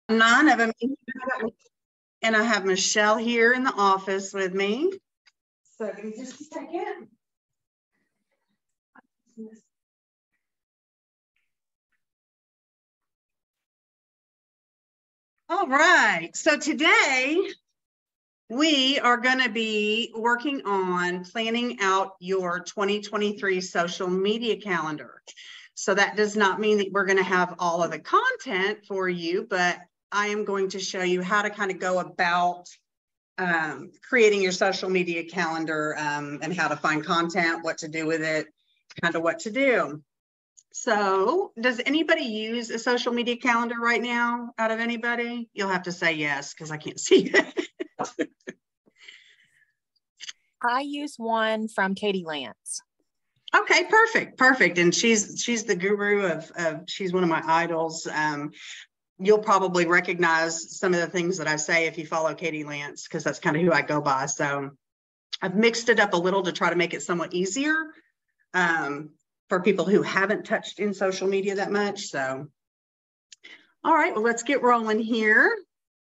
9 of them. And I have Michelle here in the office with me. So give me just a second. All right. So today we are going to be working on planning out your 2023 social media calendar. So that does not mean that we're going to have all of the content for you, but I am going to show you how to kind of go about creating your social media calendar and how to find content, what to do with it, kind of what to do. So does anybody use a social media calendar right now out of anybody? You'll have to say yes, because I can't see it. I use one from Katie Lance. Okay, perfect. And she's the guru of she's one of my idols. You'll probably recognize some of the things that I say if you follow Katie Lance, because that's kind of who I go by. So I've mixed it up a little to try to make it somewhat easier for people who haven't touched in social media that much. So, all right, well, let's get rolling here.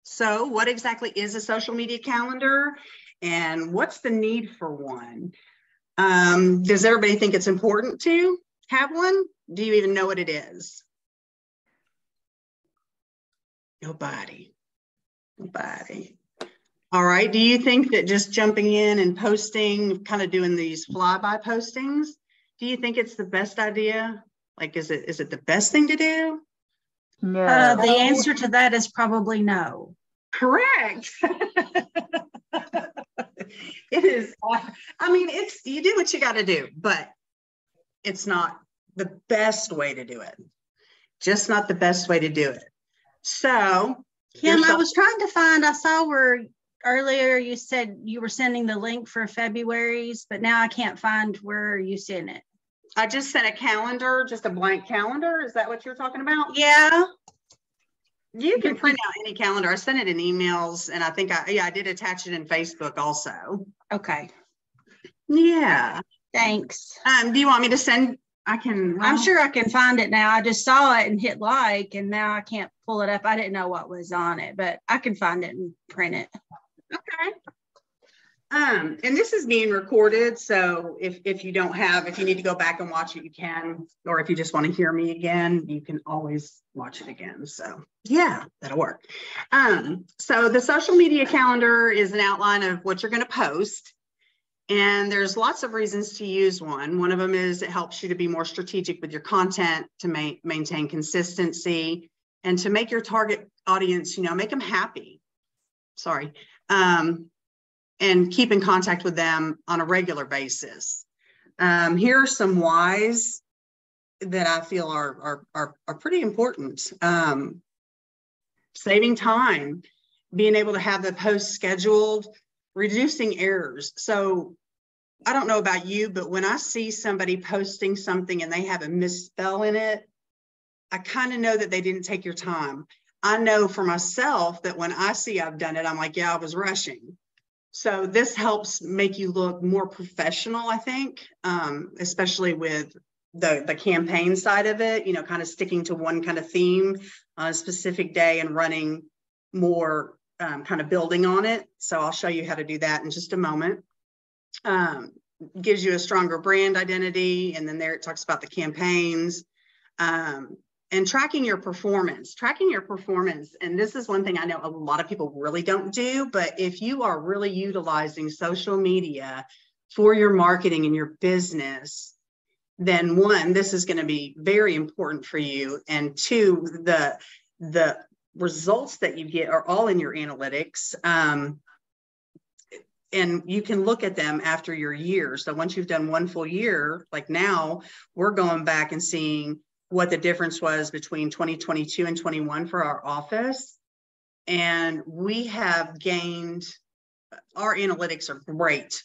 So what exactly is a social media calendar and what's the need for one? Does everybody think it's important to have one? Do you even know what it is? Nobody. All right. Do you think that just jumping in and posting, kind of doing these flyby postings, do you think it's the best idea? Like, is it the best thing to do? No. The answer to that is probably no. Correct. It is. I mean, you do what you got to do, but it's not the best way to do it. Just not the best way to do it. So, Kim, I was trying to find, I saw where earlier you said you were sending the link for February's, but now I can't find where you sent it. I just sent a calendar, just a blank calendar. Is that what you're talking about? Yeah. You can print out any calendar. I sent it in emails, and I think I did attach it in Facebook also. Okay. Yeah. Thanks. Do you want me to send? I'm sure I can find it now. I just saw it and hit like, and now I can't pull it up. I didn't know what was on it, but I can find it and print it. Okay. And this is being recorded, so if you need to go back and watch it, you can, or if you just want to hear me again, you can always watch it again. So yeah, that'll work. So the social media calendar is an outline of what you're going to post. And there's lots of reasons to use one. One of them is it helps you to be more strategic with your content, to maintain consistency, and to make your target audience, make them happy. And keep in contact with them on a regular basis. Here are some whys that I feel are pretty important. Saving time, being able to have the post scheduled, reducing errors. So I don't know about you, but when I see somebody posting something and they have a misspell in it, I kind of know that they didn't take your time. I know for myself that when I see I've done it, I'm like, yeah, I was rushing. So this helps make you look more professional, I think, especially with the campaign side of it, kind of sticking to one kind of theme on a specific day and running more kind of building on it. So I'll show you how to do that in just a moment. Gives you a stronger brand identity. And then there it talks about the campaigns and tracking your performance. And this is one thing I know a lot of people really don't do, but if you are really utilizing social media for your marketing and your business, then one, this is going to be very important for you. And two, the results that you get are all in your analytics. And you can look at them after your year. So once you've done one full year, like now, we're going back and seeing what the difference was between 2022 and 21 for our office. And we have gained, our analytics are great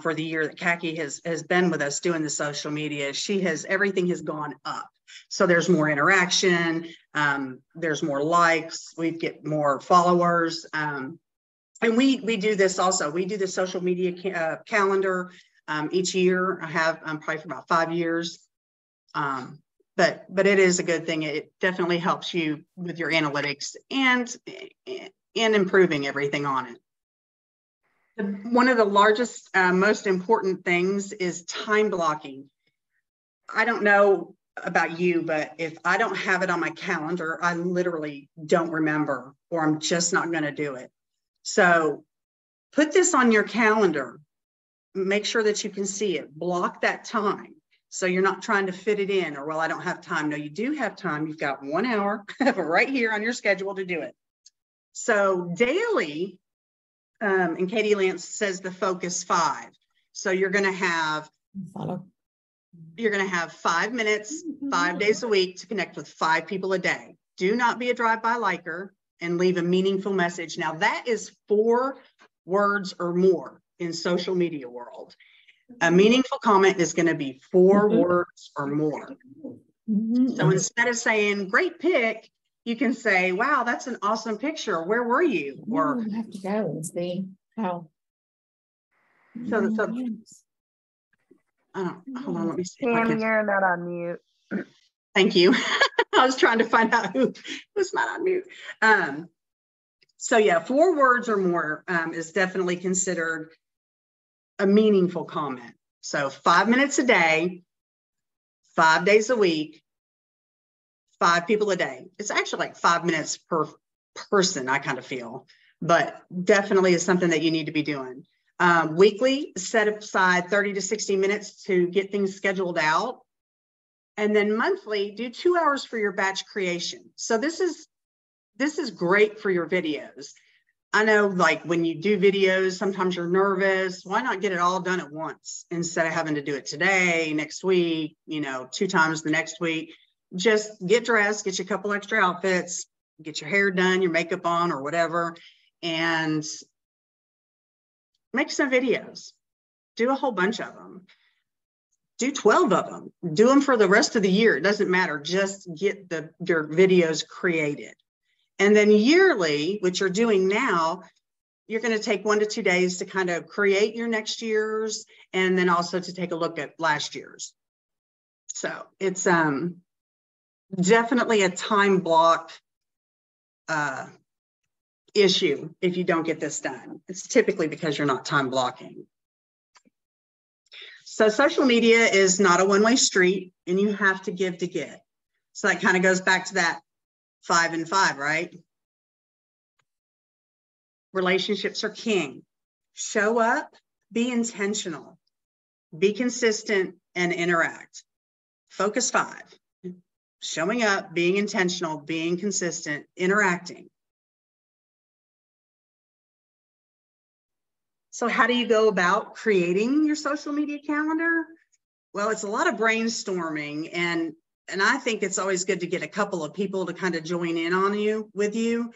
for the year that Kaki has been with us doing the social media. Everything has gone up. So there's more interaction, there's more likes, we get more followers. And we do this also. We do the social media calendar each year. I have probably for about 5 years. but it is a good thing. It definitely helps you with your analytics and improving everything on it. One of the largest, most important things is time blocking. I don't know about you, but if I don't have it on my calendar, I literally don't remember, or I'm just not going to do it. So put this on your calendar. Make sure that you can see it. Block that time. So you're not trying to fit it in, or, well, I don't have time. No, you do have time. You've got 1 hour right here on your schedule to do it. So daily, and Katie Lance says the focus 5. So you're going to have 5 minutes, 5 days a week to connect with 5 people a day. Do not be a drive-by liker, and leave a meaningful message. Now that is 4 words or more in social media world. A meaningful comment is going to be 4 words or more. So instead of saying great pic, you can say, wow, that's an awesome picture. Where were you? Or I have to go and see how. so hold on, let me see. Tammy, you're not on mute. Thank you. I was trying to find out who's not on mute. So yeah, 4 words or more is definitely considered a meaningful comment. So 5 minutes a day, 5 days a week, 5 people a day. It's actually like 5 minutes per person, I kind of feel, but definitely is something that you need to be doing. Weekly, set aside 30 to 60 minutes to get things scheduled out. And then monthly, do 2 hours for your batch creation. So this is great for your videos. I know, like, when you do videos, sometimes you're nervous. Why not get it all done at once instead of having to do it today, next week, 2 times the next week? Just get dressed, get you a couple extra outfits, get your hair done, your makeup on or whatever, and make some videos. Do a whole bunch of them. Do 12 of them. Do them for the rest of the year. It doesn't matter. Just get your videos created. And then yearly, which you're doing now, you're going to take 1 to 2 days to kind of create your next year's, and then also to take a look at last year's. So it's definitely a time block issue if you don't get this done. It's typically because you're not time blocking. So social media is not a one-way street, and you have to give to get. So that kind of goes back to that 5 and 5, right? Relationships are king. Show up, be intentional, be consistent, and interact. Focus 5. Showing up, being intentional, being consistent, interacting. So how do you go about creating your social media calendar? Well, it's a lot of brainstorming, and I think it's always good to get a couple of people to kind of join in on with you.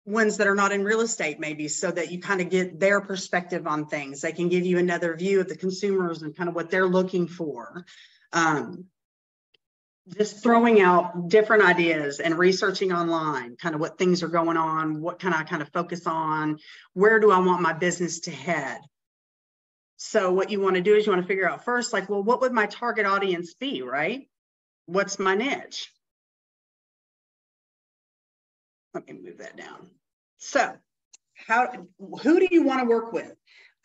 Ones that are not in real estate, maybe, so that you kind of get their perspective on things. They can give you another view of the consumers and kind of what they're looking for. Just throwing out different ideas and researching online, kind of what things are going on, what can I kind of focus on, where do I want my business to head? So what you want to do is you want to figure out first, like, well, what would my target audience be, right? What's my niche? Let me move that down. So who do you want to work with?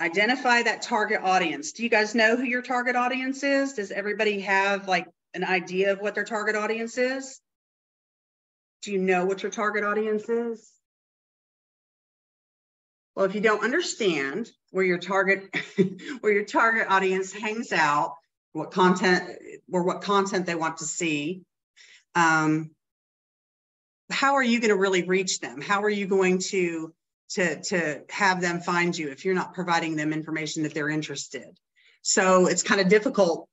Identify that target audience. Do you guys know who your target audience is? Does everybody have like an idea of what their target audience is? Do you know what your target audience is? Well, if you don't understand where your target audience hangs out, what content they want to see, how are you going to really reach them? How are you going to have them find you if you're not providing them information that they're interested? So it's kind of difficult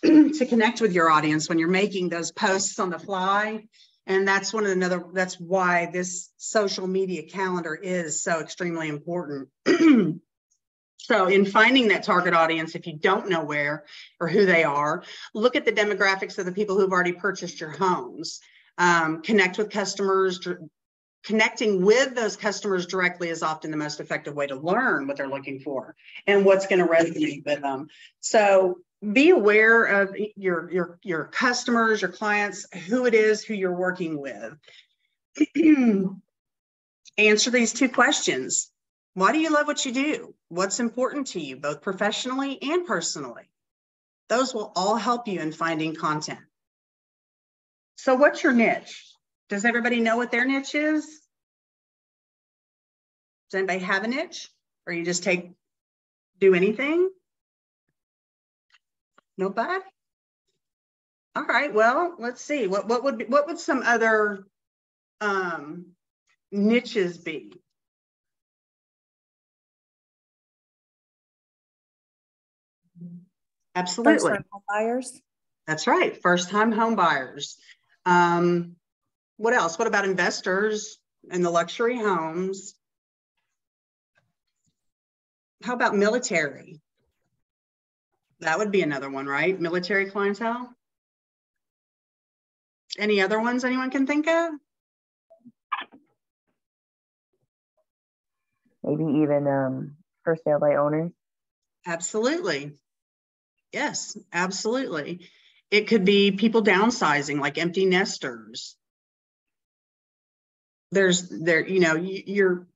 to connect with your audience when you're making those posts on the fly. And that's that's why this social media calendar is so extremely important. So in finding that target audience, if you don't know where or who they are, look at the demographics of the people who've already purchased your homes. Connect with customers. Connecting with those customers directly is often the most effective way to learn what they're looking for and what's going to resonate with them. So be aware of your customers, your clients, who it is who you're working with. Answer these 2 questions. Why do you love what you do? What's important to you, both professionally and personally? Those will all help you in finding content. So what's your niche? Does everybody know what their niche is? Does anybody have a niche? Or you just do anything? Nobody? All right, well, let's see. What would some other niches be? Absolutely. First-time home buyers. That's right. First-time home buyers. What else? What about investors in the luxury homes? How about military? That would be another one, right? Military clientele. Any other ones anyone can think of? Maybe even for sale by owners. Absolutely. Yes, absolutely. It could be people downsizing, like empty nesters. Your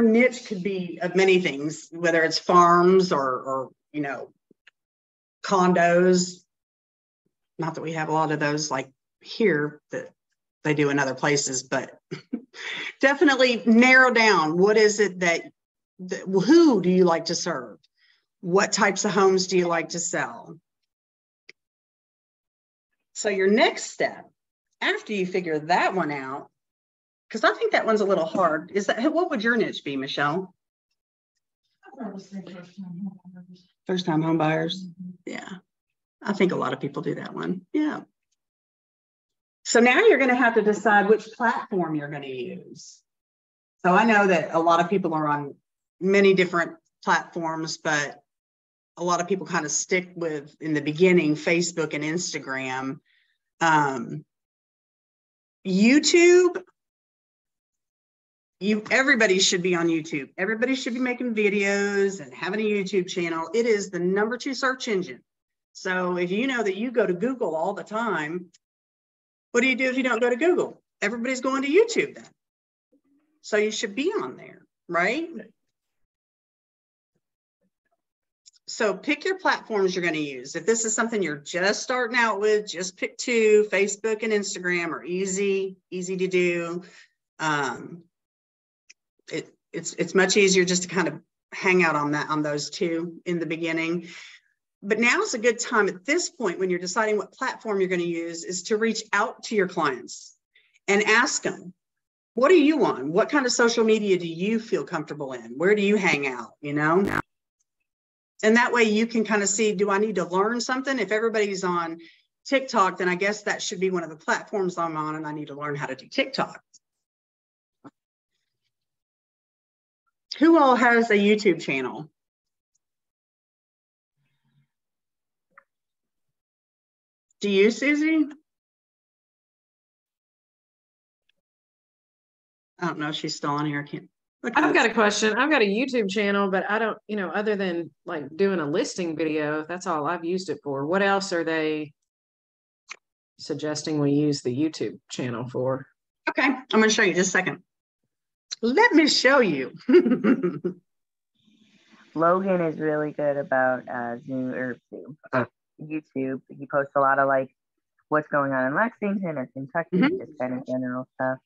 niche could be of many things, whether it's farms or condos. Not that we have a lot of those like here that they do in other places, but definitely narrow down. What is it who do you like to serve? What types of homes do you like to sell? So your next step, after you figure that one out, because I think that one's a little hard, what would your niche be, Michelle? First-time home buyers. Yeah, I think a lot of people do that one. Yeah. So now you're going to have to decide which platform you're going to use. So I know that a lot of people are on many different platforms, but a lot of people kind of stick with, in the beginning, Facebook and Instagram. YouTube, everybody should be on YouTube. Everybody should be making videos and having a YouTube channel. It is the #2 search engine. So if you know that you go to Google all the time, what do you do if you don't go to Google? Everybody's going to YouTube then. So you should be on there, right? So pick your platforms you're going to use. If this is something you're just starting out with, just pick 2. Facebook and Instagram are easy to do. It's much easier just to kind of hang out on those 2 in the beginning. But now is a good time at this point when you're deciding what platform you're going to use is to reach out to your clients and ask them, what are you on? What kind of social media do you feel comfortable in? Where do you hang out? And that way you can kind of see, do I need to learn something? If everybody's on TikTok, then I guess that should be one of the platforms I'm on, and I need to learn how to do TikTok. Who all has a YouTube channel? Do you, Susie? I don't know if she's still on here. I can't. I've got a question. I've got a YouTube channel, but I don't, other than like doing a listing video, that's all I've used it for. What else are they suggesting we use the YouTube channel for? Okay, I'm going to show you just a second. Let me show you. Logan is really good about YouTube. He posts a lot of like what's going on in Lexington or Kentucky, just kind of general stuff.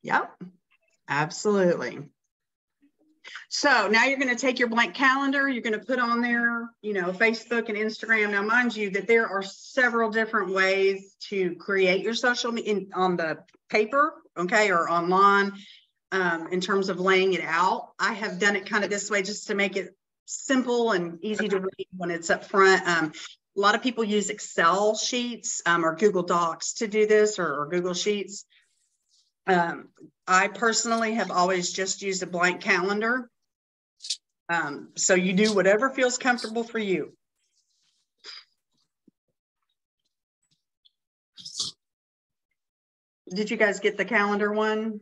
Yep, absolutely. So now you're going to take your blank calendar. You're going to put on there, Facebook and Instagram. Now, mind you that there are several different ways to create your social media on the paper, okay, or online. In terms of laying it out, I have done it kind of this way just to make it simple and easy to read when it's up front. A lot of people use Excel sheets or Google Docs to do this, or Google Sheets. I personally have always just used a blank calendar. So you do whatever feels comfortable for you. Did you guys get the calendar one?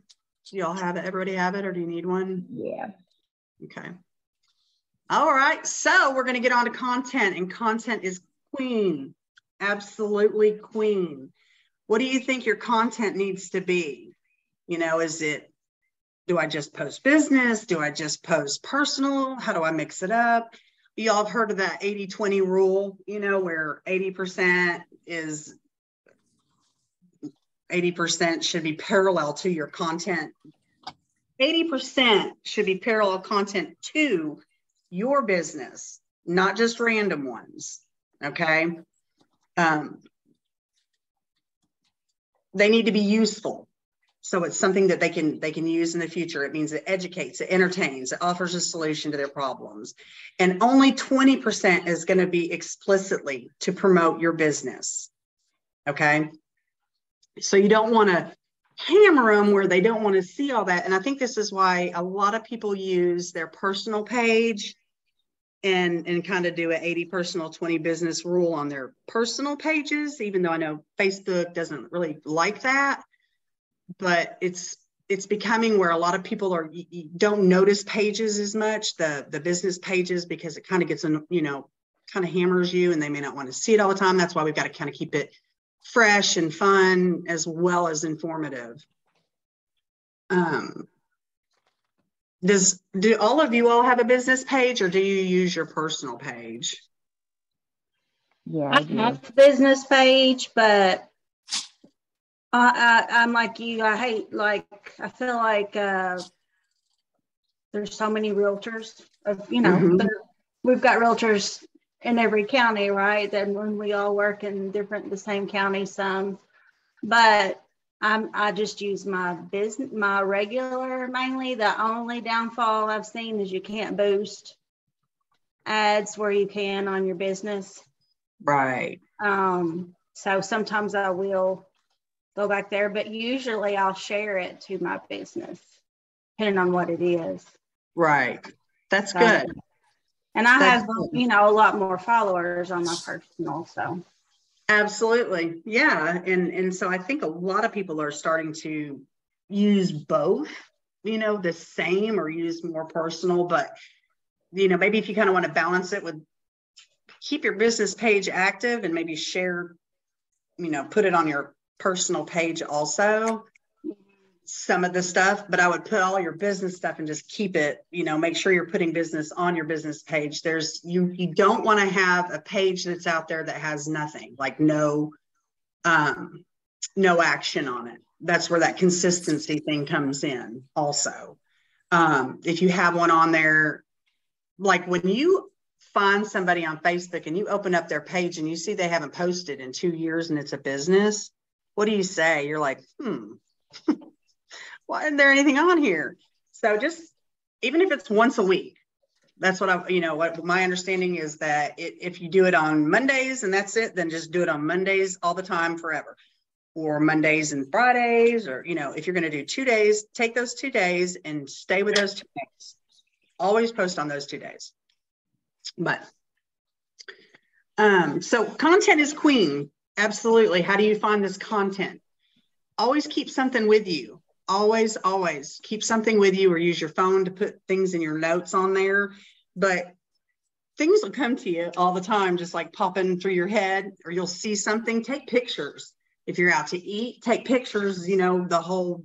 Do y'all have it? Everybody have it, or do you need one? Yeah. Okay. All right, so we're going to get on to content, and content is queen, absolutely queen. What do you think your content needs to be? You know, do I just post business? Do I just post personal? How do I mix it up? You all have heard of that 80-20 rule, you know, where 80% should be parallel to your content. 80% should be parallel content to your business, not just random ones. Okay. They need to be useful. So it's something that they can use in the future. It means it educates, it entertains, it offers a solution to their problems. And only 20% is going to be explicitly to promote your business. Okay. So you don't want to hammer them where they don't want to see all that. And I think this is why a lot of people use their personal page and kind of do an 80 personal, 20 business rule on their personal pages, even though I know Facebook doesn't really like that. But it's becoming where a lot of people you don't notice pages as much, the business pages, because it kind of gets, you know, kind of hammers you and they may not want to see it all the time. That's why we've got to kind of keep it fresh and fun as well as informative. Do all of you all have a business page, or do you use your personal page? Yeah, I have a business page, but I'm like you. I feel like there's so many realtors. We've got realtors in every county, right? Then when we all work in the same county, some, but I just use my regular mainly. The only downfall I've seen is you can't boost ads where you can on your business. Right. So sometimes I will go back there, but usually I'll share it to my business, depending on what it is. Right. That's good. And I have, a lot more followers on my personal, so. Absolutely. Yeah. And so I think a lot of people are starting to use both, the same, or use more personal, but, maybe if you kind of want to balance it with keep your business page active and maybe share, put it on your personal page also, some of the stuff, but I would put all your business stuff and just keep it, make sure you're putting business on your business page. You don't want to have a page that's out there that has nothing, like no action on it. That's where that consistency thing comes in also. If you have one on there, like when you find somebody on Facebook and you open up their page and you see they haven't posted in 2 years and it's a business, what do you say? You're like, why isn't there anything on here? So just, even if it's once a week, that's what what my understanding is, that if you do it on Mondays and that's it, then just do it on Mondays all the time forever, or Mondays and Fridays, or, if you're going to do 2 days, take those 2 days and stay with those 2 days. Always post on those 2 days. But, so content is queen. Absolutely. How do you find this content? Always keep something with you. Always keep something with you, or use your phone to put things in your notes on there. But things will come to you all the time, just like popping through your head, or you'll see something. Take pictures. If you're out to eat, take pictures, the whole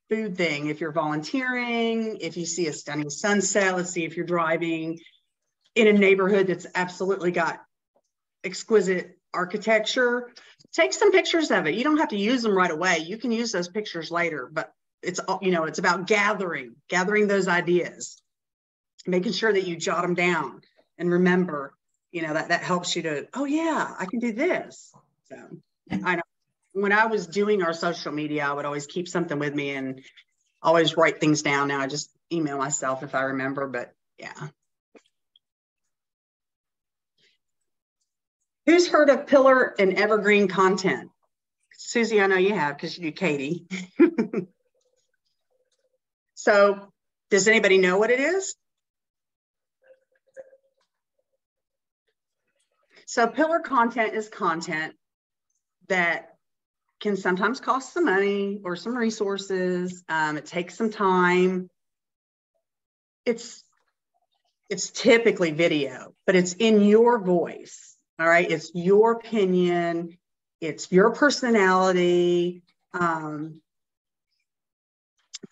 food thing. If you're volunteering, if you see a stunning sunset, let's see if you're driving in a neighborhood that's absolutely got exquisite architecture, take some pictures of it. You don't have to use them right away. You can use those pictures later, but it's about gathering those ideas, making sure that you jot them down and remember, that helps you to, oh yeah, I can do this. So I know when I was doing our social media, I would always keep something with me and always write things down. Now I just email myself if I remember, but yeah. Who's heard of pillar and evergreen content? Susie, I know you have, because you do Katie. So does anybody know what it is? So pillar content is content that can sometimes cost some money or some resources. It takes some time. It's it's typically video, but it's in your voice. All right. It's your opinion. It's your personality.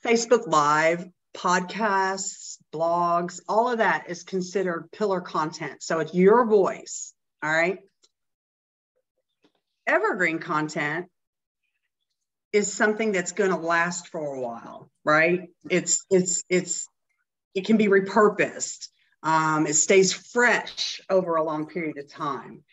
Facebook Live, podcasts, blogs, all of that is considered pillar content. So it's your voice. All right. Evergreen content is something that's going to last for a while, right? It can be repurposed. It stays fresh over a long period of time.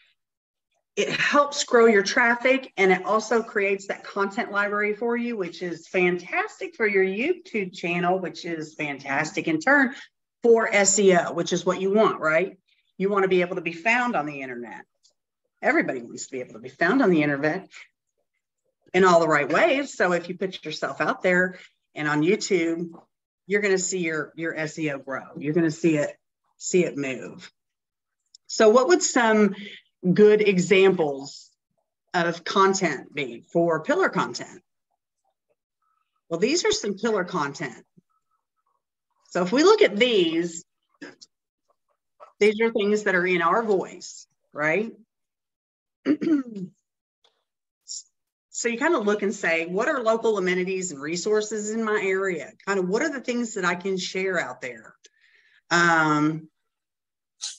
It helps grow your traffic, and it also creates that content library for you, which is fantastic for your YouTube channel, which is fantastic in turn for SEO, which is what you want, right? You want to be able to be found on the internet. Everybody wants to be able to be found on the internet in all the right ways. So if you put yourself out there and on YouTube, you're going to see your SEO grow. You're going to see it move. So what would some good examples of content be for pillar content? Well, these are some pillar content. So if we look at these are things that are in our voice, right? So you kind of look and say, what are local amenities and resources in my area? Kind of what are the things that I can share out there?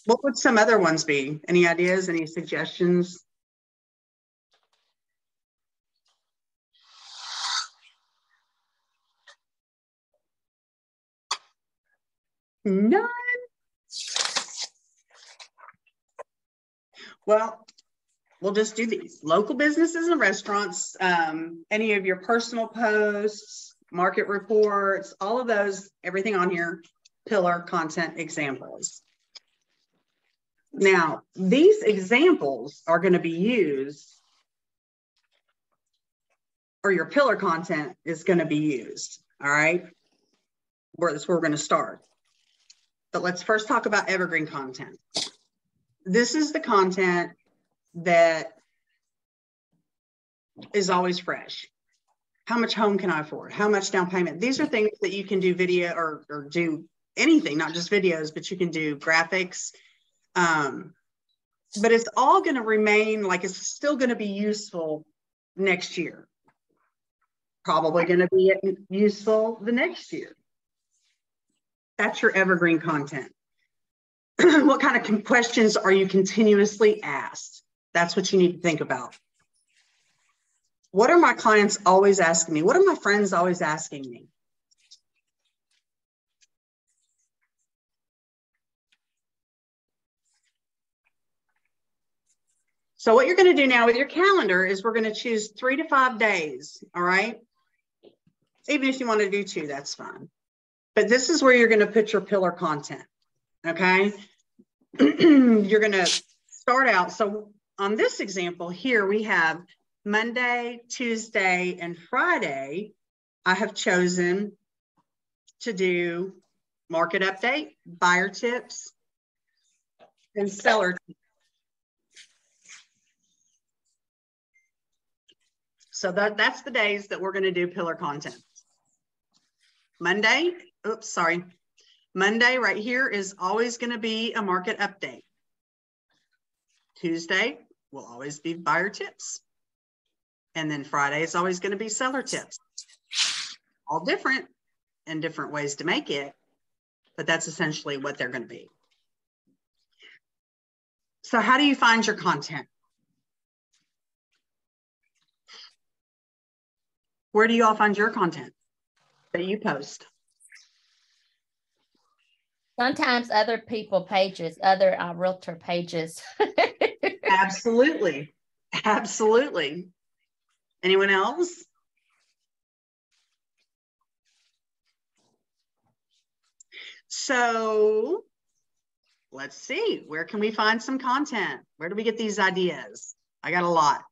What would some other ones be? Any ideas, any suggestions? None. Well, we'll just do these. Local businesses and restaurants, any of your personal posts, market reports, all of those, everything on here, pillar content examples. Now, these examples are going to be used, or your pillar content is going to be used, all right? That's where we're going to start. But let's first talk about evergreen content. This is the content that is always fresh. How much home can I afford? How much down payment? These are things that you can do video or do anything, not just videos, but you can do graphics. But it's all going to remain, like, it's still going to be useful next year. Probably going to be useful the next year. That's your evergreen content. What kind of questions are you continuously asked? That's what you need to think about. What are my clients always asking me? What are my friends always asking me? So what you're going to do now with your calendar is we're going to choose 3 to 5 days, all right? Even if you want to do 2, that's fine. But this is where you're going to put your pillar content, okay? You're going to start out. So on this example here, we have Monday, Tuesday, and Friday. I have chosen to do market update, buyer tips, and seller tips. So that's the days that we're going to do pillar content. Monday right here is always going to be a market update. Tuesday will always be buyer tips. And then Friday is always going to be seller tips. All different and different ways to make it, but that's essentially what they're going to be. So how do you find your content? Where do you all find your content that you post? Sometimes other people pages, other realtor pages. Absolutely. Absolutely. Anyone else? So let's see, where can we find some content? Where do we get these ideas? I got a lot.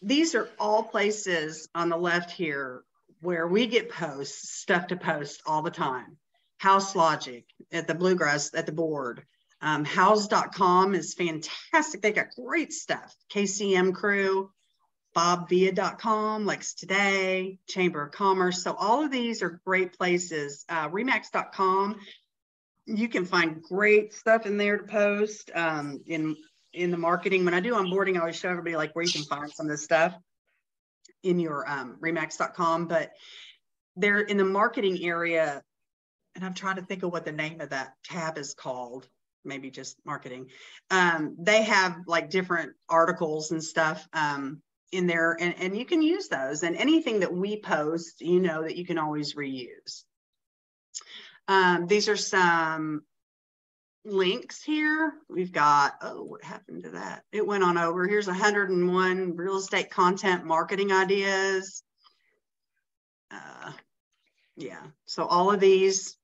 These are all places on the left here where we get stuff to post all the time. House Logic at the Bluegrass, at the board. House.com is fantastic. They got great stuff. KCM Crew, BobVia.com, Lex Today, Chamber of Commerce. So all of these are great places. Remax.com. You can find great stuff in there to post in the marketing. When I do onboarding, I always show everybody like where you can find some of this stuff in your remax.com, but they're in the marketing area. And I'm trying to think of what the name of that tab is called. Maybe just marketing. They have like different articles and stuff in there, and you can use those, and anything that we post, you know, that you can always reuse. These are some links here. We've got, oh, what happened to that? It went on over. Here's 101 real estate content marketing ideas. Yeah, so all of these,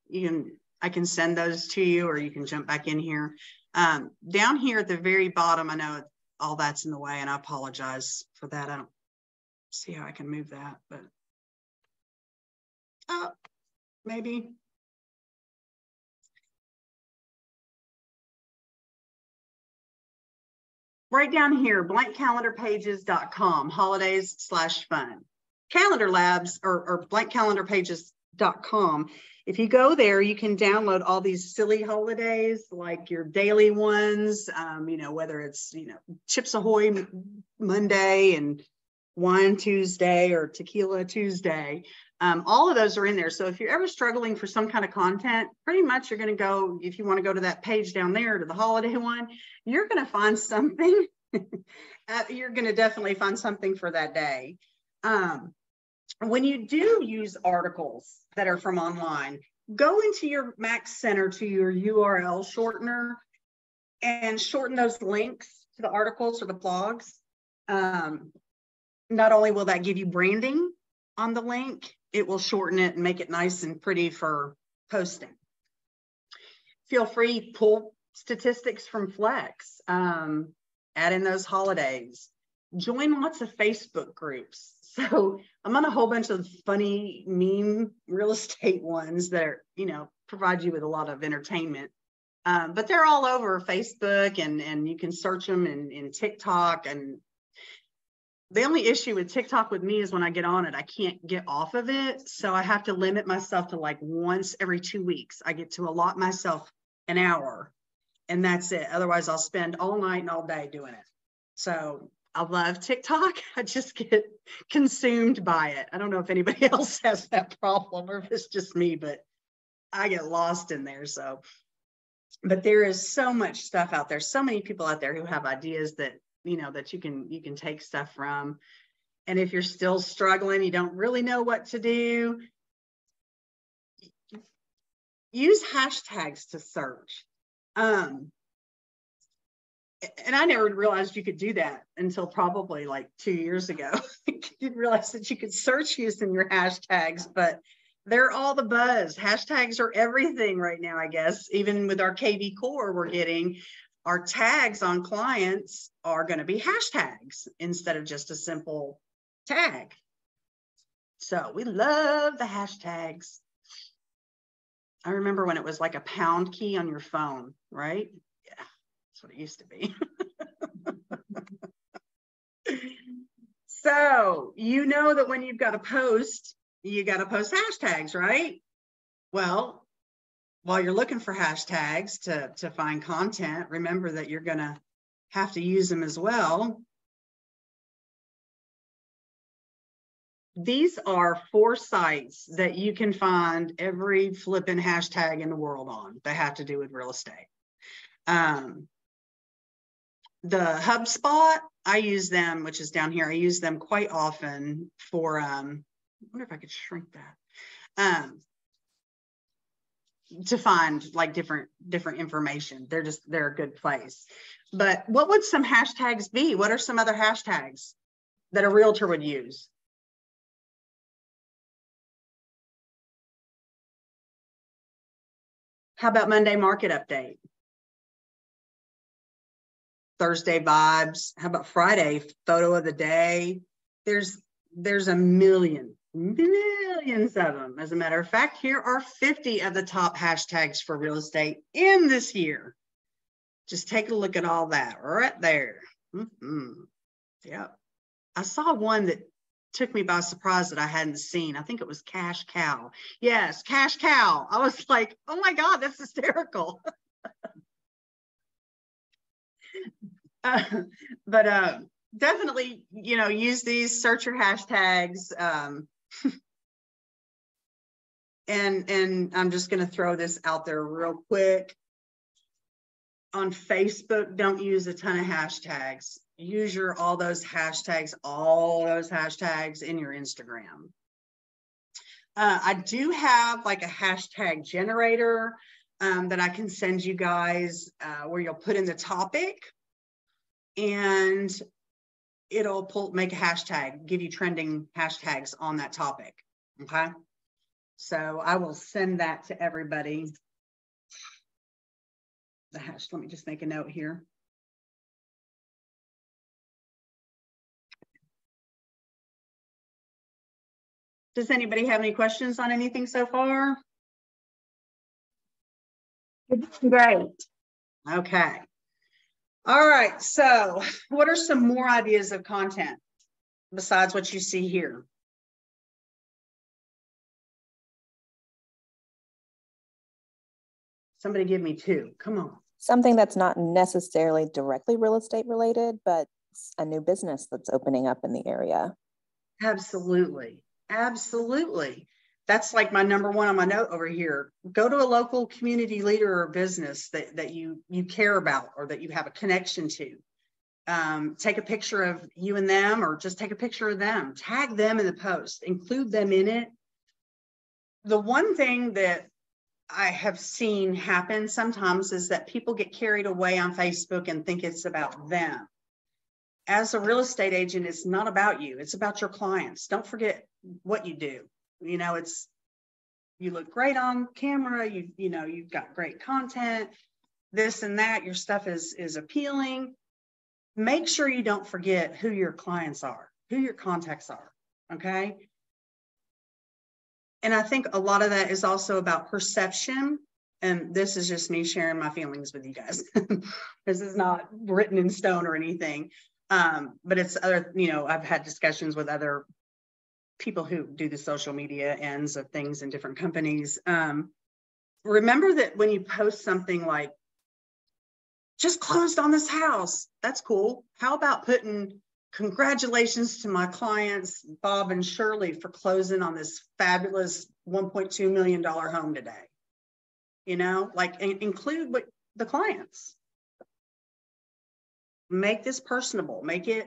I can send those to you, or you can jump back in here. Down here at the very bottom, I know all that's in the way, and I apologize for that. I don't see how I can move that, but maybe. Right down here, blankcalendarpages.com, holidays/fun. Calendar Labs or blankcalendarpages.com. If you go there, you can download all these silly holidays, like your daily ones, you know, whether it's, you know, Chips Ahoy Monday and Wine Tuesday or Tequila Tuesday. All of those are in there. So if you're ever struggling for some kind of content, pretty much you're going to go, if you want to go to that page down there to the holiday one, you're going to find something. You're going to definitely find something for that day. When you do use articles that are from online, go into your Max Center to your URL shortener and shorten those links to the articles or the blogs. Not only will that give you branding on the link, it will shorten it and make it nice and pretty for posting. Feel free, pull statistics from Flex, add in those holidays, join lots of Facebook groups. So I'm on a whole bunch of funny meme real estate ones that are, you know, provide you with a lot of entertainment. But they're all over Facebook, and you can search them in TikTok. And the only issue with TikTok with me is when I get on it, I can't get off of it. So I have to limit myself to like once every 2 weeks. I get to allot myself an hour, and that's it. Otherwise, I'll spend all night and all day doing it. So I love TikTok. I just get consumed by it. I don't know if anybody else has that problem or if it's just me, but I get lost in there. So, but there is so much stuff out there. So many people out there who have ideas that, you know, that you can take stuff from. And if you're still struggling, you don't really know what to do, use hashtags to search. And I never realized you could do that until probably like 2 years ago. I didn't realize that you could search using your hashtags, but they're all the buzz. Hashtags are everything right now, I guess. Even with our KV Core, we're getting our tags on clients are going to be hashtags instead of just a simple tag. So we love the hashtags. I remember when it was like a pound key on your phone, right? Yeah, that's what it used to be. So you know that when you've got to post, you got to post hashtags, right? Well, while you're looking for hashtags to find content, remember that you're going to have to use them as well. These are 4 sites that you can find every flipping hashtag in the world on that have to do with real estate. The HubSpot, I use them, which is down here. I use them quite often for, I wonder if I could shrink that, to find like different information. They're a good place. But what would some hashtags be? What are some other hashtags that a realtor would use? How about Monday market update? Thursday vibes. How about Friday photo of the day? There's a millions of them. As a matter of fact, here are 50 of the top hashtags for real estate in this year. Just take a look at all that right there. Yeah. I saw one that took me by surprise that I hadn't seen. I think it was Cash Cow. Yes, Cash Cow. I was like, oh my God, that's hysterical. But definitely, use these, search your hashtags. And I'm just going to throw this out there real quick. On Facebook, don't use a ton of hashtags. Use all those hashtags in your Instagram. I do have like a hashtag generator that I can send you guys where you'll put in the topic and it'll make a hashtag, give you trending hashtags on that topic. Okay. So I will send that to everybody. Let me just make a note here. Does anybody have any questions on anything so far? Great. Okay. All right. So what are some more ideas of content besides what you see here? Somebody give me two. Come on. Something that's not necessarily directly real estate related, but a new business that's opening up in the area. Absolutely. Absolutely. That's like my number one on my note over here. Go to a local community leader or business that you care about or that you have a connection to. Take a picture of you and them, or just take a picture of them. Tag them in the post. Include them in it. The one thing that I have seen happen sometimes is that people get carried away on Facebook and think it's about them. As a real estate agent, it's not about you. It's about your clients. Don't forget what you do. You look great on camera. You've got great content, this and that. Your stuff is appealing. Make sure you don't forget who your clients are, who your contacts are. Okay. And I think a lot of that is also about perception. And this is just me sharing my feelings with you guys. This is not written in stone or anything. But it's other, I've had discussions with other people who do the social media ends of things in different companies. Remember that when you post something like, just closed on this house, that's cool. How about putting congratulations to my clients, Bob and Shirley, for closing on this fabulous $1.2 million home today? Include the clients. Make this personable. Make it,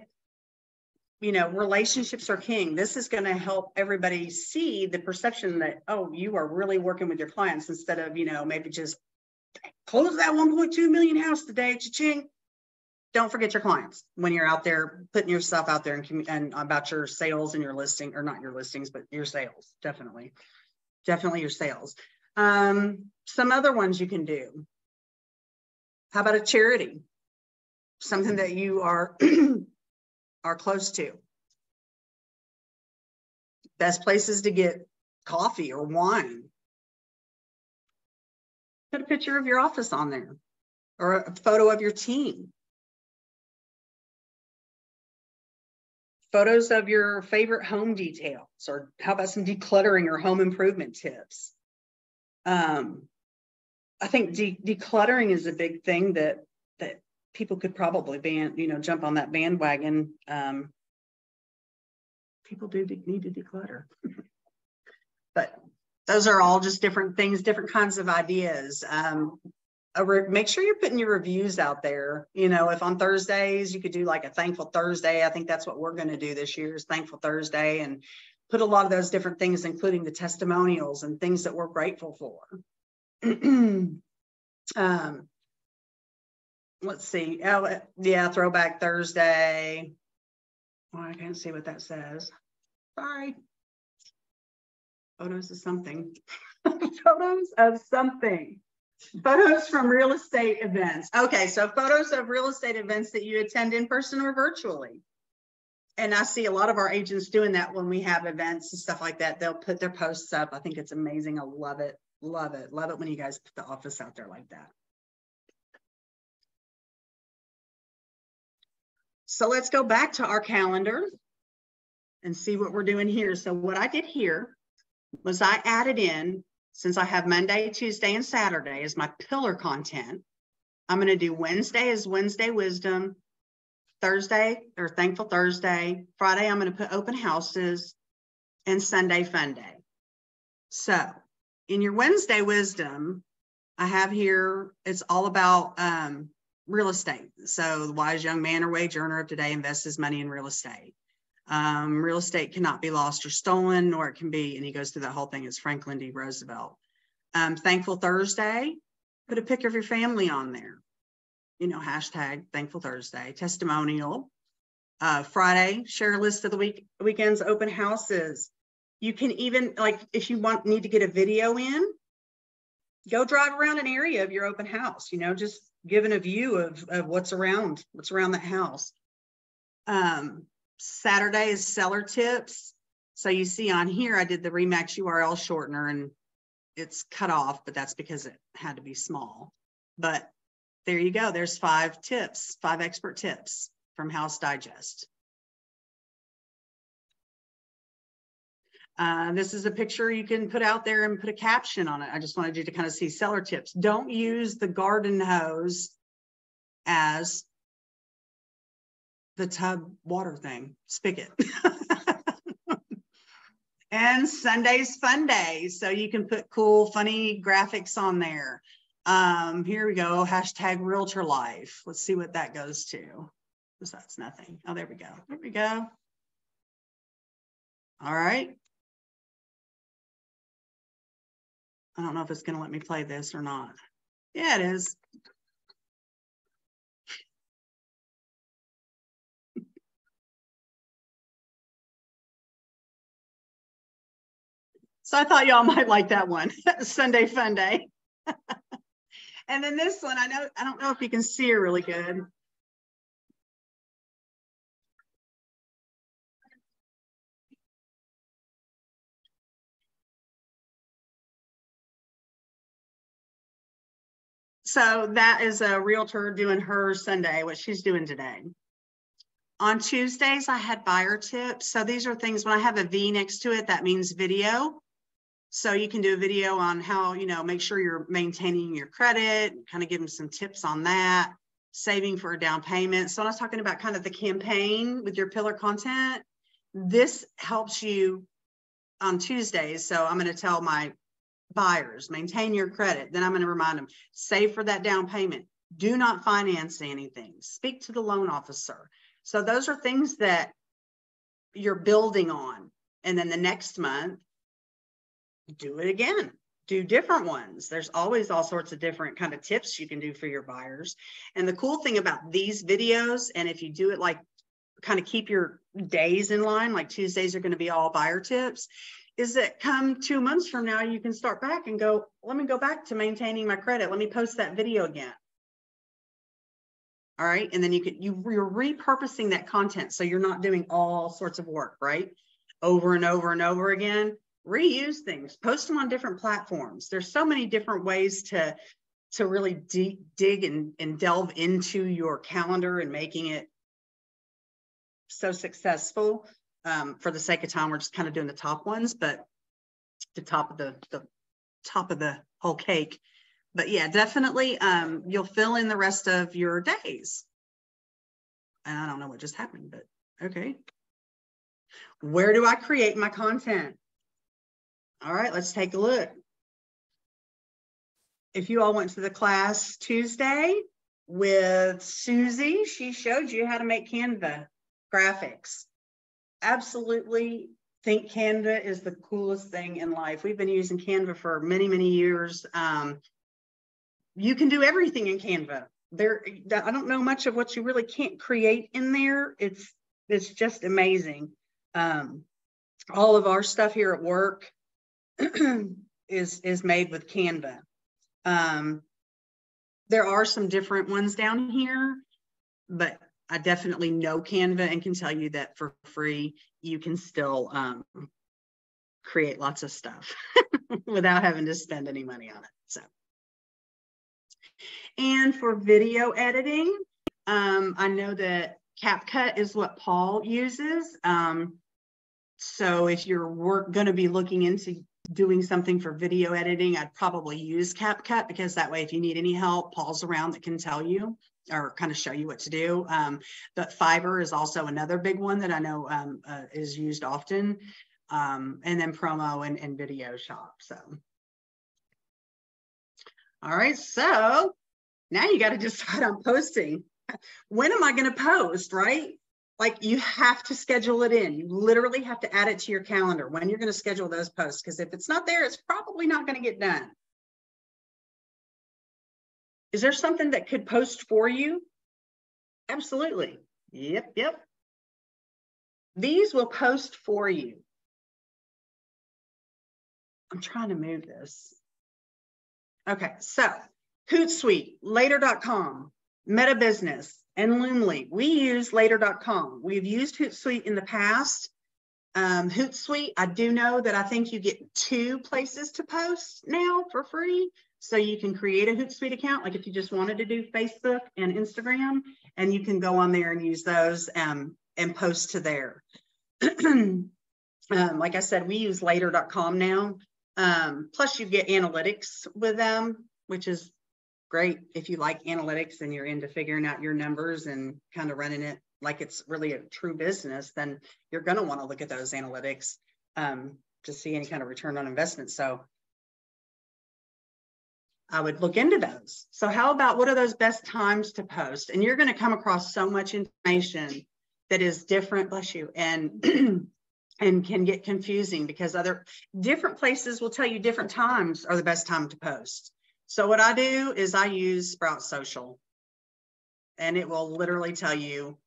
relationships are king. This is going to help everybody see the perception that, oh, you are really working with your clients instead of, maybe just close that 1.2 million house today, cha-ching. Don't forget your clients when you're out there putting yourself out there and about your sales and your listing, or not your listings, but your sales. Definitely your sales. Some other ones you can do. How about a charity? Something that you are close to. Best places to get coffee or wine. Put a picture of your office on there, or a photo of your team. Photos of your favorite home details, or how about some decluttering or home improvement tips? I think decluttering is a big thing that people could probably jump on that bandwagon. People do need to declutter. But those are all just different things, different kinds of ideas. Make sure you're putting your reviews out there. If on Thursdays, you could do like a Thankful Thursday. I think that's what we're going to do this year, is Thankful Thursday, and put a lot of those different things, including the testimonials and things that we're grateful for. Let's see. Yeah, Throwback Thursday. Oh, I can't see what that says. Sorry. Photos of something. Photos of something. Photos from real estate events. Okay, so photos of real estate events that you attend in person or virtually. And I see a lot of our agents doing that when we have events and stuff like that. They'll put their posts up. I think it's amazing. I love it. Love it. Love it when you guys put the office out there like that. So let's go back to our calendar. and see what we're doing here. So what I did here was I added in, since I have Monday, Tuesday, and Saturday as my pillar content, I'm going to do Wednesday as Wednesday Wisdom, Thursday or Thankful Thursday, Friday I'm going to put open houses, and Sunday Fun Day. So in your Wednesday Wisdom, I have here, it's all about real estate. So the wise young man or wage earner of today invests his money in real estate. Real estate cannot be lost or stolen, nor it can be, and he goes through that whole thing, as Franklin D. Roosevelt. Thankful Thursday, put a pic of your family on there. You know, hashtag Thankful Thursday. Testimonial. Friday, share a list of the weekend's open houses. You can even, like, if you need to get a video in, go drive around an area of your open house, you know, just giving a view of what's around that house. Saturday is seller tips. So you see on here, I did the Remax URL shortener and it's cut off, but that's because it had to be small. But there you go. There's 5 tips, 5 expert tips from House Digest. This is a picture you can put out there and put a caption on it. I just wanted you to kind of see seller tips. Don't use the garden hose as the tub water thing, spigot. And Sunday's Fun Day. So you can put cool, funny graphics on there. Here we go. Hashtag Realtor Life. Let's see what that goes to. Because that's nothing. Oh, there we go. There we go. All right. I don't know if it's going to let me play this or not. Yeah, it is. So I thought y'all might like that one. Sunday Fun Day. And then this one, I don't know if you can see it really good. So that is a realtor doing her Sunday, what she's doing today. On Tuesdays, I had buyer tips. So these are things, when I have a V next to it, that means video. So you can do a video on how, you know, make sure you're maintaining your credit, kind of give them some tips on that, saving for a down payment. So when I was talking about kind of the campaign with your pillar content, this helps you on Tuesdays. So I'm going to tell my buyers, maintain your credit. Then I'm going to remind them, save for that down payment. Do not finance anything. Speak to the loan officer. So those are things that you're building on. And then the next month, do it again. Do different ones. There's always all sorts of different kind of tips you can do for your buyers. And the cool thing about these videos, and if you do it like kind of keep your days in line, like Tuesdays are going to be all buyer tips, is that come 2 months from now, you can start back and go, let me go back to maintaining my credit. Let me post that video again. All right. And then you're repurposing that content. So you're not doing all sorts of work, right? Over and over and over again. Reuse things, post them on different platforms. There's so many different ways to really dig and delve into your calendar and making it so successful. For the sake of time, we're just kind of doing the top ones, but the top of the whole cake. But yeah, definitely you'll fill in the rest of your days. And I don't know what just happened, but okay. Where do I create my content? All right, let's take a look. If you all went to the class Tuesday with Susie, she showed you how to make Canva graphics. Absolutely think Canva is the coolest thing in life. We've been using Canva for many, many years. You can do everything in Canva. I don't know much of what you really can't create in there. It's just amazing. All of our stuff here at work is made with Canva. There are some different ones down here, but I definitely know Canva and can tell you that for free, you can still create lots of stuff without having to spend any money on it. So, and for video editing, I know that CapCut is what Paul uses. So if you're going to be looking into doing something for video editing, I'd probably use CapCut, because that way, if you need any help, Paul's around that can tell you or kind of show you what to do. But Fiverr is also another big one that I know is used often. And then Promo and Video Shop. So, all right. So now you got to decide on posting. When am I going to post, right? Like, you have to schedule it in. You literally have to add it to your calendar when you're going to schedule those posts, because if it's not there, it's probably not going to get done. Is there something that could post for you? Absolutely. Yep. These will post for you. I'm trying to move this. Okay, so Hootsuite, Later.com, Meta Business, and Loomly. We use Later.com. We've used Hootsuite in the past. Hootsuite, I do know that I think you get 2 places to post now for free. So you can create a Hootsuite account, like if you just wanted to do Facebook and Instagram, and you can go on there and use those and post to there. Like I said, we use Later.com now. Plus you get analytics with them, which is great if you like analytics and you're into figuring out your numbers and kind of running it like it's really a true business. Then you're going to want to look at those analytics to see any kind of return on investment. So I would look into those. So how about, what are those best times to post? And you're going to come across so much information that is different, bless you, and and can get confusing, because different places will tell you different times are the best time to post. So what I do is I use Sprout Social, and it will literally tell you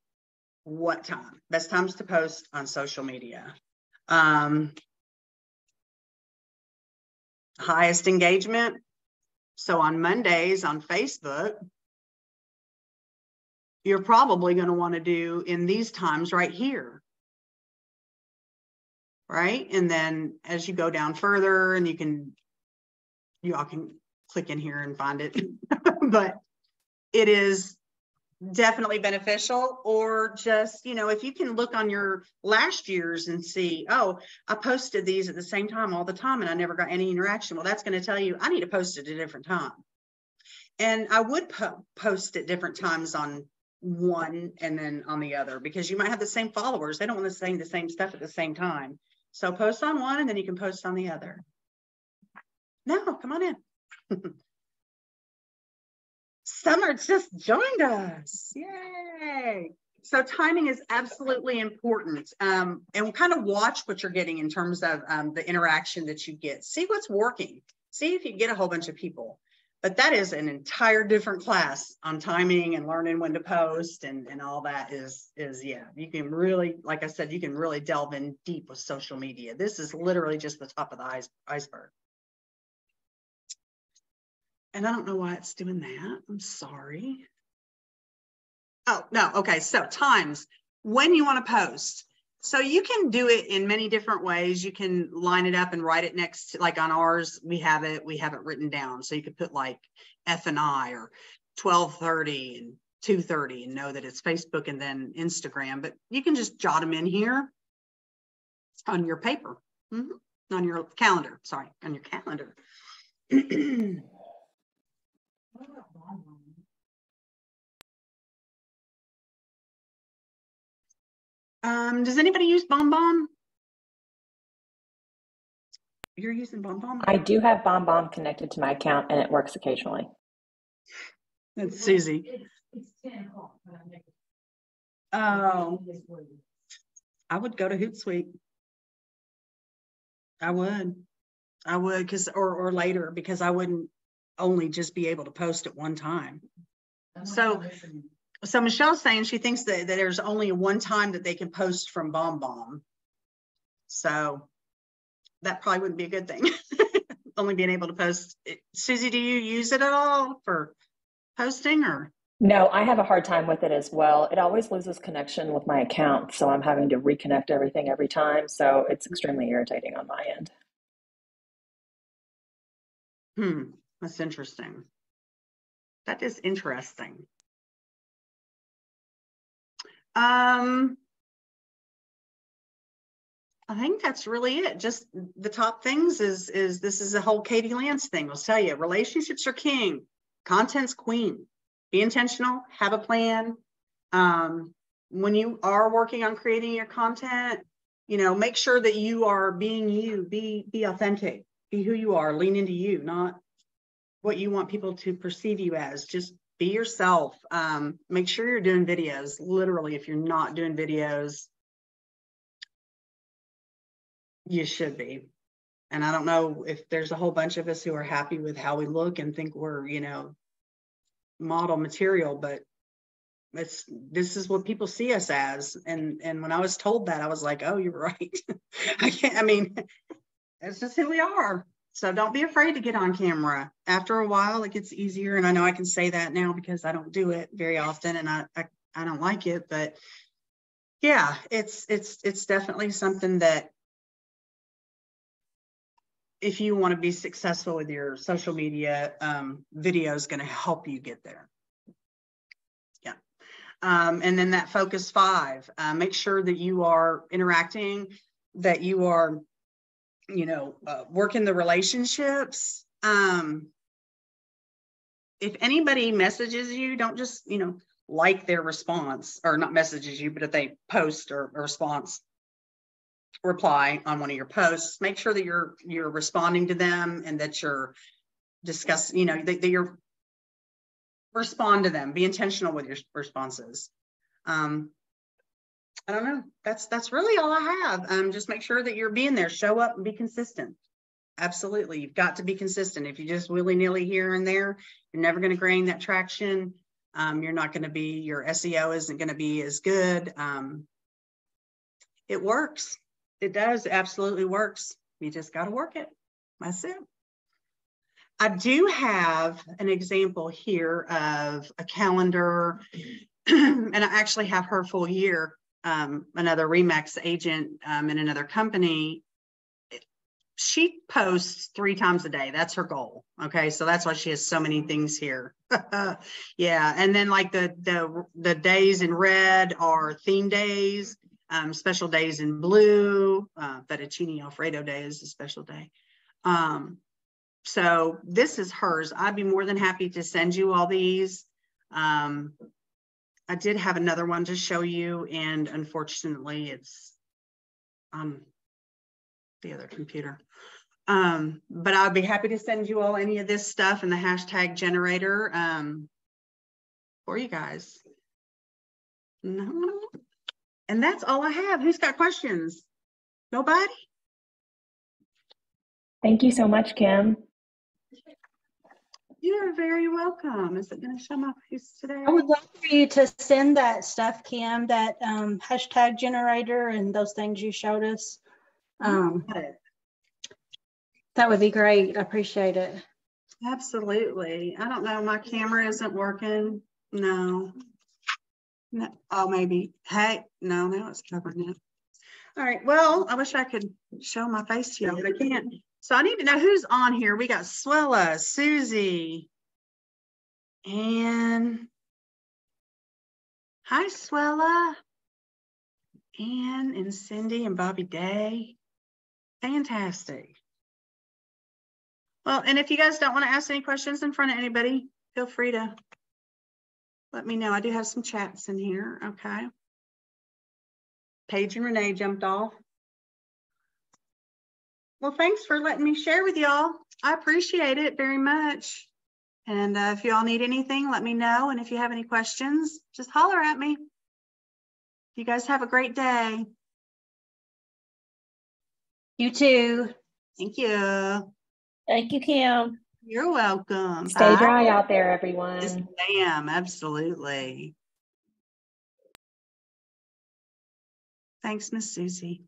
what time, best times to post on social media. Highest engagement. So on Mondays on Facebook, you're probably going to want to do in these times right here. Right. And then as you go down further, and you all can click in here and find it, but it is definitely beneficial. Or just, if you can look on your last year's and see, oh, I posted these at the same time all the time and I never got any interaction. Well, that's going to tell you I need to post it at a different time. And I would post at different times on one and then on the other, because you might have the same followers. They don't want to say the same stuff at the same time. So post on one and then you can post on the other. No, come on in. Summer just joined us. Yay. So timing is absolutely important. And kind of watch what you're getting in terms of the interaction that you get. See what's working. See if you get a whole bunch of people. But that is an entire different class on timing and learning when to post and all that is yeah, you can really, like I said, you can really delve in deep with social media. This is literally just the top of the iceberg. And I don't know why it's doing that. I'm sorry. Oh, no. Okay. So times when you want to post. So you can do it in many different ways. You can line it up and write it next to, like on ours, we have it written down. So you could put like F&I or 12:30 and 2:30 and know that it's Facebook and then Instagram, but you can just jot them in here on your paper, on your calendar, sorry, on your calendar. Does anybody use BombBomb? You're using BombBomb? I do have BombBomb connected to my account, and it works occasionally. That's Susie. It's 10 o'clock. Oh, I would go to Hootsuite. I would because or later, because I wouldn't only just be able to post at one time. So Michelle's saying she thinks that there's only one time that they can post from BombBomb. So that probably wouldn't be a good thing. Only being able to post. Susie, do you use it at all for posting or? No, I have a hard time with it as well. It always loses connection with my account, so I'm having to reconnect everything every time. So it's extremely irritating on my end. That's interesting. That is interesting. I think that's really it. Just the top things is this is a whole Katie Lance thing. I'll tell you, relationships are king, content's queen. Be intentional, have a plan. When you are working on creating your content, you know, make sure that you are being you, be authentic, be who you are, lean into you, not what you want people to perceive you as. Just be yourself. Make sure you're doing videos. Literally, if you're not doing videos, you should be. And I don't know if there's a whole bunch of us who are happy with how we look and think we're, you know, model material, but this is what people see us as. And when I was told that, I was like, oh, you're right. I mean, it's just who we are. So don't be afraid to get on camera. After a while, it gets easier. And I know I can say that now because I don't do it very often and I don't like it, but yeah, it's definitely something that if you want to be successful with your social media, video is going to help you get there. Yeah. And then that focus 5, make sure that you are interacting, that you are, you know, working the relationships. If anybody messages you, don't just, you know, like their response, or not messages you, but if they post or a response, reply on one of your posts, make sure that you're responding to them and that you're discussing, you know, that you're respond to them, be intentional with your responses. I don't know, that's really all I have. Just make sure that you're being there, show up and be consistent. Absolutely, you've got to be consistent. If you just willy-nilly here and there, you're never going to gain that traction. You're not going to be, your SEO isn't going to be as good. It works. It does, absolutely works. You just got to work it. That's it. I do have an example here of a calendar, and I actually have her full year, another Remax agent in another company. She posts 3 times a day. That's her goal. Okay, so that's why she has so many things here. Yeah, and then like the days in red are theme days. Special days in blue, fettuccine Alfredo day is a special day. So this is hers. I'd be more than happy to send you all these. I did have another one to show you, and unfortunately it's on the other computer. But I'd be happy to send you all any of this stuff and the hashtag generator for you guys. No. And that's all I have. Who's got questions? Nobody? Thank you so much, Kim. You're very welcome. Is it going to show my face today? I would love for you to send that stuff, Kim, that hashtag generator and those things you showed us. That would be great. I appreciate it. Absolutely. I don't know. My camera isn't working. No. No. Oh, maybe. Hey, no, now it's covering it. All right. Well, I wish I could show my face to you, but I can't. So I need to know who's on here. We got Swella, Susie, and hi, Swella, Ann and Cindy and Bobby Day. Fantastic. Well, and if you guys don't want to ask any questions in front of anybody, feel free to let me know. I do have some chats in here. Okay. Paige and Renee jumped off. Well, thanks for letting me share with y'all. I appreciate it very much. And if y'all need anything, let me know. And if you have any questions, just holler at me. You guys have a great day. You too. Thank you. Thank you, Kim. You're welcome. Stay Bye. dry out there, everyone. Yes, ma'am. Absolutely. Thanks, Miss Susie.